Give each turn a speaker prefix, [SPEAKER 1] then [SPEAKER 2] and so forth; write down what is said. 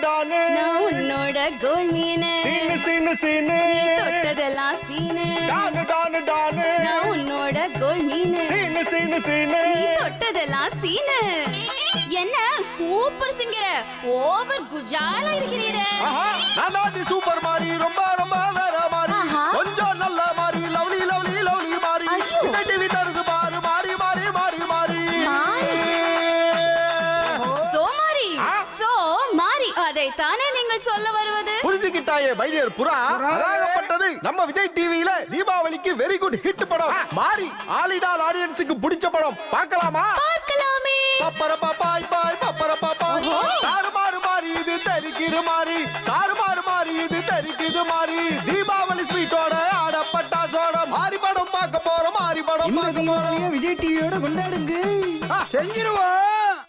[SPEAKER 1] டானு
[SPEAKER 2] நான் உன்னோட கோல் மீனு
[SPEAKER 1] சீனு
[SPEAKER 2] தொட்டதெல்லாம் சீனு
[SPEAKER 1] டானு
[SPEAKER 2] நான் உன்னோட கோல் மீனு
[SPEAKER 1] சீனு
[SPEAKER 2] நீ தொட்டதெல்லாம் சீனு. என்ன சூப்பர் சிங்கர், ஓவர் குஜாலா இருக்கிறீரே.
[SPEAKER 1] நான் தான் சூப்பர் மாறி, ரொம்ப வேற மாறி, கொஞ்சம் நல்ல மாறி, லவ்லி மாறி, விஜய் டிவி தருது பாரு, மாறி
[SPEAKER 2] மாறி அதைத்தானே நீங்கள் சொல்ல வருவது?
[SPEAKER 1] புரிஞ்சுக்கிட்டாயே மை டியர் புறா. அதாகப்பட்டது நம்ம விஜய் டிவியில தீபாவளிக்கு வெரி குட் ஹிட் படம் மாறி. ஆலிடால் ஆடியன்ஸுக்கு பிடிச்ச படம். பார்க்கலாமா?
[SPEAKER 2] பார்க்கலாமே.
[SPEAKER 1] பப்பர பாப்பாய் பாய் பப்பர பாப்பாய் தாறுமாறு மாறி இது தெரிக்கிற மாறி, தாறுமாறு மாறி இது தெரிக்குது மாறி. தீபாவளி ஸ்வீட்டோட ஆடப்பட்டா சோட மாறி படம் பார்க்க போறோம். மாறி படம்
[SPEAKER 3] இந்த தீபாவளியை விஜய் டிவியோட கொண்டாடுங்க. செஞ்சிருவோம்.